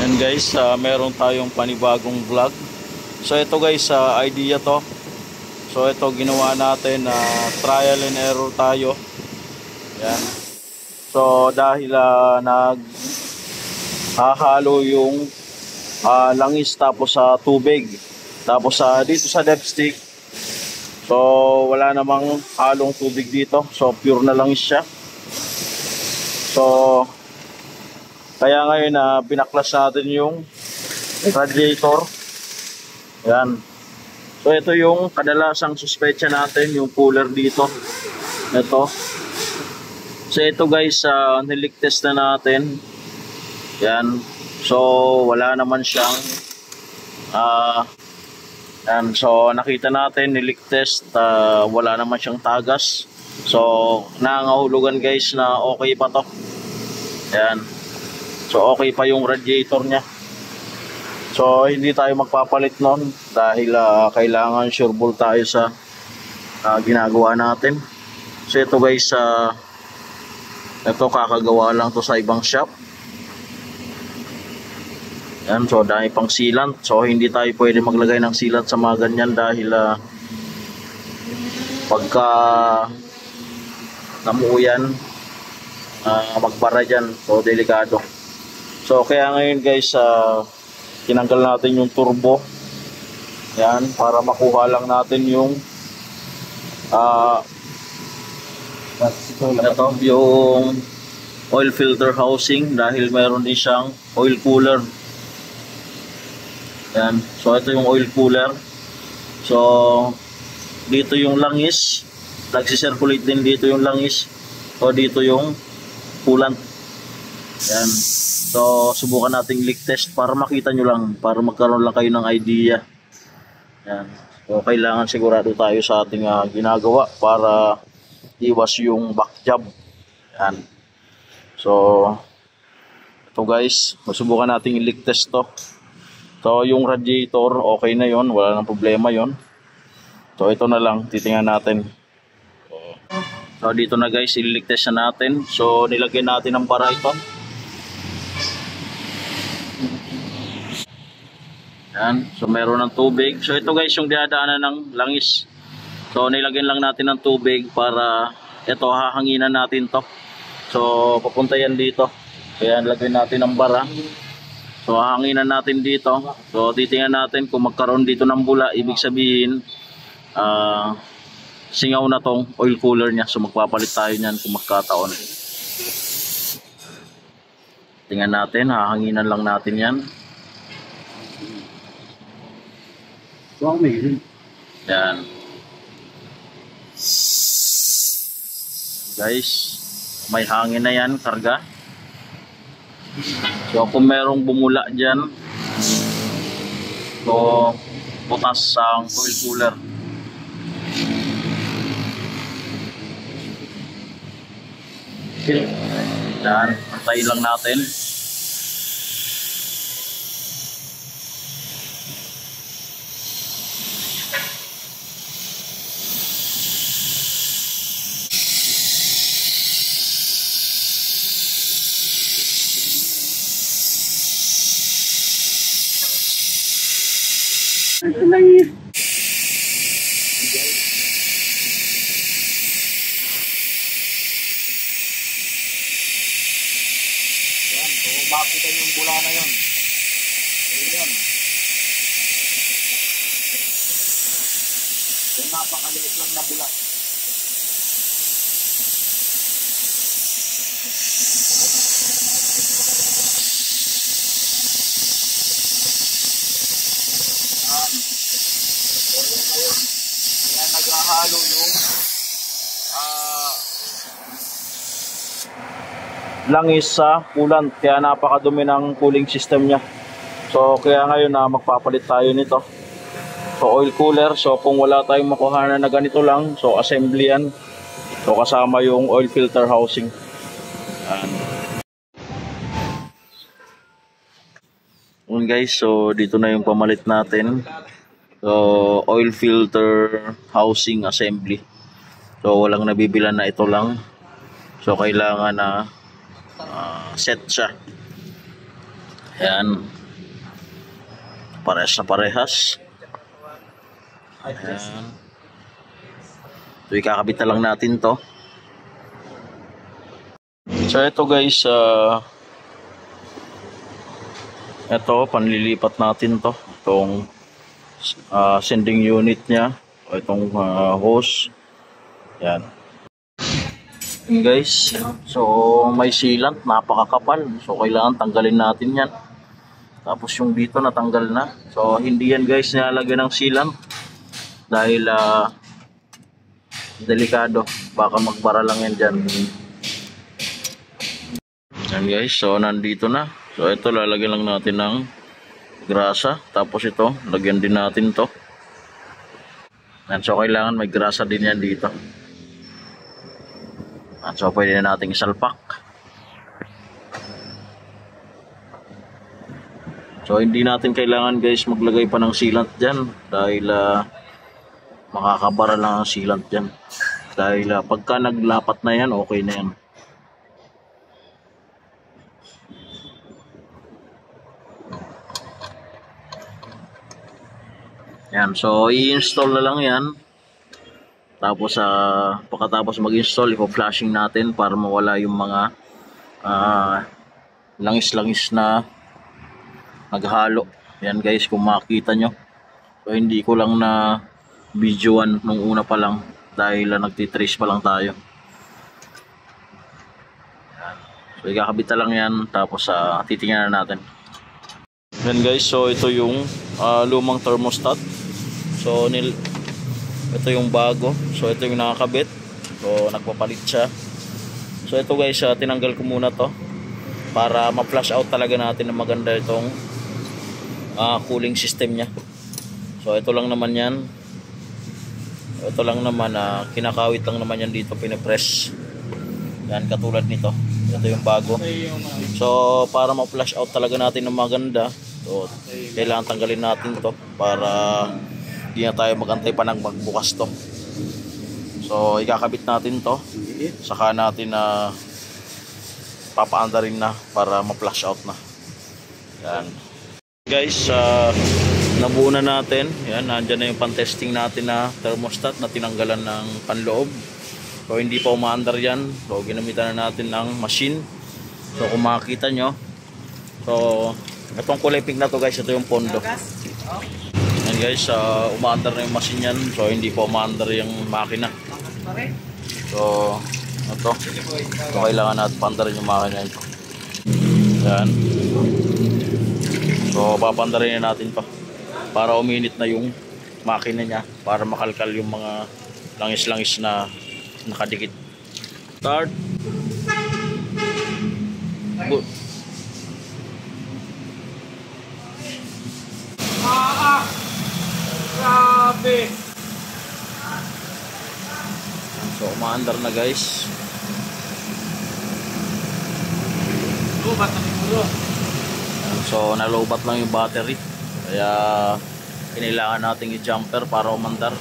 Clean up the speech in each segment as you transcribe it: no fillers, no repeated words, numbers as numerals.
Yan guys, meron tayong panibagong vlog. So ito guys, idea to. So ito ginawa natin na trial and error tayo. Yan. So dahil naghahalo yung langis tapos sa tubig. Tapos dito sa dipstick. So wala namang halong tubig dito. So pure na langis siya. So kaya ngayon binaklas natin yung radiator. Yan. So ito yung kadalasang suspecha natin, yung cooler dito. Ito. So ito guys, nilik test na natin. Yan. So wala naman siyang yan. So nakita natin, nilik test, wala naman siyang tagas. So nangahulugan guys na okay pa to. Yan. So okay pa yung radiator niya. So hindi tayo magpapalit nun dahil kailangan sureball tayo sa ginagawa natin. So ito guys, ito kakagawa lang to sa ibang shop. Yan, so dahil pang sealant. So hindi tayo pwede maglagay ng sealant sa mga ganyan dahil pagka namuo yan, magbara dyan. So delikado. So kaya ngayon guys, tinanggal natin yung turbo. Yan, para makuha lang natin yung ito, yung oil filter housing dahil meron din siyang oil cooler. Yan, so ito yung oil cooler. So dito yung langis, nagsisirculate din dito yung langis. O dito yung coolant. Yan. So subukan nating leak test para makita nyo lang, para magkaroon lang kayo ng idea. Yan. So kailangan sigurado tayo sa ating ginagawa para iwas yung back job. Yan. So ito guys, subukan nating leak test to. So yung radiator okay na yon, wala nang problema yon. So ito na lang, titingnan natin. So dito na guys, i-leak test na natin. So nilagyan natin ng bara ito. Yan. So meron ng tubig. So ito guys yung dinadaanan ng langis. So nilagyan lang natin ng tubig para ito hahanginan natin to. So papunta yan dito. Kaya lagyan natin ng bara. So hahanginan natin dito. So titingnan natin kung magkaroon dito ng bula. Ibig sabihin singaw na tong oil cooler nya. So magpapalit tayo nyan kung magkataon. Tingnan natin. Hahanginan lang natin yan. Yan. Guys, may hangin na yan, karga. So kung merong bumula dyan, so butas ang oil cooler. Yan, antayin lang natin. Ito lang yun. Yan, so makita nyo yung bula na yun. Ayun yun. So napakaliit lang na bula. Kaya naghahalo yung langis sa coolant, kaya napakadumi ng cooling system nya. So kaya ngayon magpapalit tayo nito. So oil cooler, so kung wala tayong makuha na ganito lang, so assembly yan. So kasama yung oil filter housing. Yun guys, so dito na yung pamalit natin. So oil filter housing assembly. So walang nabibilan na, ito lang. So kailangan na set siya. Ayan. Parehas na parehas. Ayan. So ikakabit na lang natin to. So ito guys, ito panlilipat natin to. Itong sending unit niya. O itong hose. Yan. Guys, so may sealant, napakakapal. So kailangan tanggalin natin yan. Tapos yung dito natanggal na. So hindi yan guys nilalagyan ng sealant. Dahil delikado. Baka magbara lang yan dyan. Yan guys, so nandito na. So ito lalagyan lang natin ng grasa. Tapos ito, lagyan din natin to. Yan, so kailangan may grasa din yan dito. Yan, so pwede na natin isalpak. So hindi natin kailangan guys maglagay pa ng sealant dyan. Dahil makakabara lang ang sealant dyan. Dahil pagka naglapat na yan, okay na yan. Yan, so i-install na lang yan. Tapos pagkatapos mag-install, i-flashing natin para mawala yung mga langis-langis na naghalo. Yan guys, kung makikita nyo. So hindi ko lang na videoan nung una pa lang dahil nagtitrace pa lang tayo. Yan. So ikakabit na lang yan, tapos titingnan na natin. Yan guys, so ito yung lumang thermostat. So ito yung bago. So ito yung nakakabit. So nagpapalit siya. So ito guys, tinanggal ko muna to para ma-flush out talaga natin na maganda itong cooling system nya. So ito lang naman yan. Ito lang naman, kinakawit lang naman yan dito, pinapress. Yan, katulad nito. Ito yung bago. So para ma-flush out talaga natin ng maganda, so kailangan tanggalin natin to para hindi na tayo magantay pa ng magbukas to. So ikakabit natin to, saka natin papaandarin na para ma-flush out na. Yan guys, nabuo na natin. Yan, nandyan na yung pan-testing natin na thermostat na tinanggalan ng panloob. So hindi pa umaandar yan. So ginamitan na natin ng machine. So kung makikita nyo, so itong kulay pink na to guys, ito yung pondo. Yan guys, umaandar na yung machine yan. So hindi pa umaandar yung makina. So ito, so kailangan natin paandarin yung makina ito. Yan. So papandarin na natin pa para uminit na yung makina niya, para makalkal yung mga langis-langis na nakadikit. Start. Good. Grabe. So umaandar na guys. Lubat na siguro. So nalobat lang yung battery. Kaya kailangan nating i-jumper para umandar.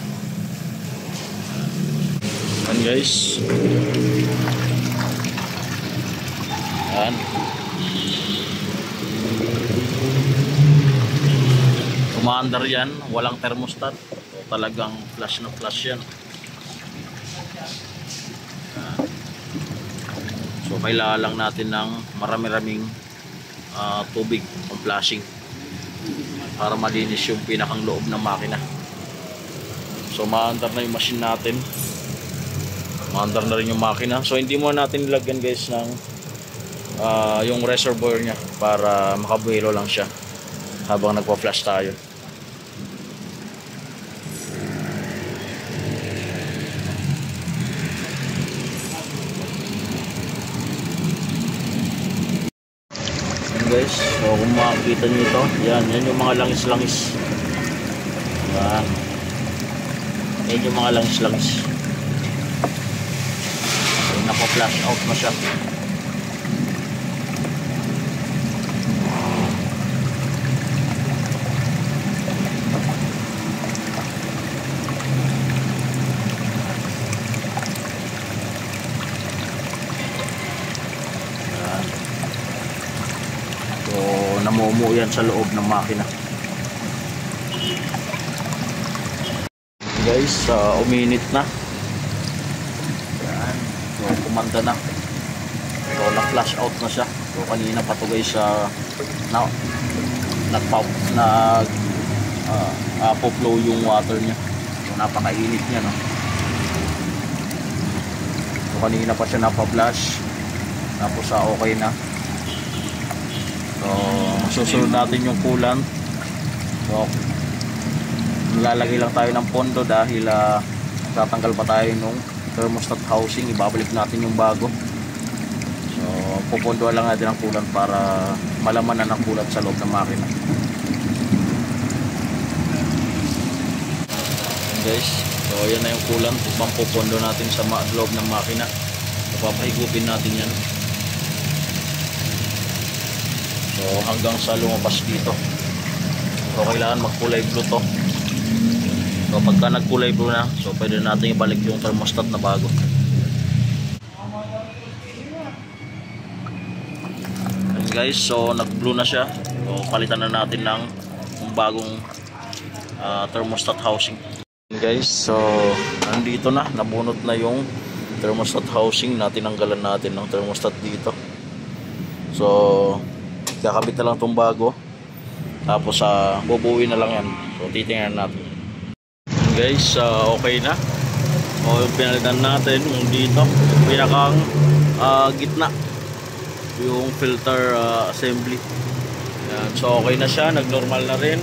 Yan guys. Yan. Umaandar yan, walang thermostat. So, talagang flash na flash yan. So kailangan lang natin ng marami-raming tubig pang flashing para malinis yung pinakang loob ng makina. So maandar na yung machine natin, maandar na rin yung makina. So hindi mo natin nilagyan guys ng yung reservoir nya para makabuhilo lang siya habang nagpa-flash tayo. Guys, so kung makikita nyo ito, yan yung mga langis-langis. Yan yung mga langis-langis. So, napa-flash out na siya. yan sa loob ng makina. Guys, uminit na. Yan. So, kumanda na. So, na-flash out na siya. So, kanina pa to guys, nag-flow yung water niya. So, napakainit niya, no? So, kanina pa siya napa-flash. Tapos, okay na. So, susunod natin yung coolant. So, lalagay lang tayo ng pondo dahil tatanggal pa tayo nung thermostat housing. Ibabalik natin yung bago. So, pupondoan lang natin ang coolant para malaman na ng coolant sa loob ng makina. And guys, so yan na yung coolant. Upang pupondo natin sa loob ng makina. Papahigupin natin yan. So, hanggang sa lumabas dito. So, kailangan magkulay blue to. So, pagka nagkulay blue na, so pwede natin ibalik yung thermostat na bago. And guys, so nag-blue na siya. So, palitan na natin ng bagong thermostat housing. And guys, so nandito na, nabunot na yung thermostat housing. Tinanggalan natin ng thermostat dito. So, kakabit na lang itong bago. Tapos, bubuuin na lang yan. So, titingnan natin. Guys, okay na. O, pinalitan natin yung dito, yung pinakang gitna, yung filter assembly. Yan. So okay na siya, nagnormal na rin.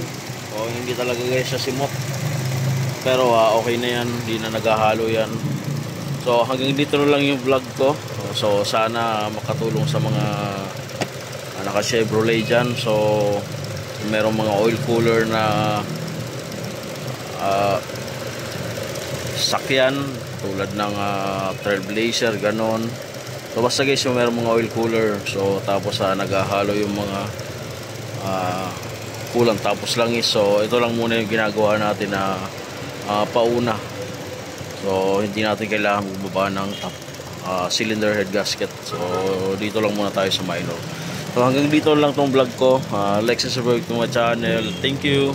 O, hindi talaga guys siya simot, pero okay na yan, hindi na naghahalo yan. So hanggang dito na lang yung vlog ko. So sana makatulong sa mga naka Chevrolet dyan. So merong mga oil cooler na sakyan tulad ng Trailblazer, ganon. So basta guys, yung meron mga oil cooler, so tapos naghahalo yung mga coolant tapos langis. So ito lang muna yung ginagawa natin na pauna. So hindi natin kailangan bumaba ng top cylinder head gasket. So dito lang muna tayo sa minor. So hanggang dito lang tong vlog ko. Like and subscribe to my channel. Thank you.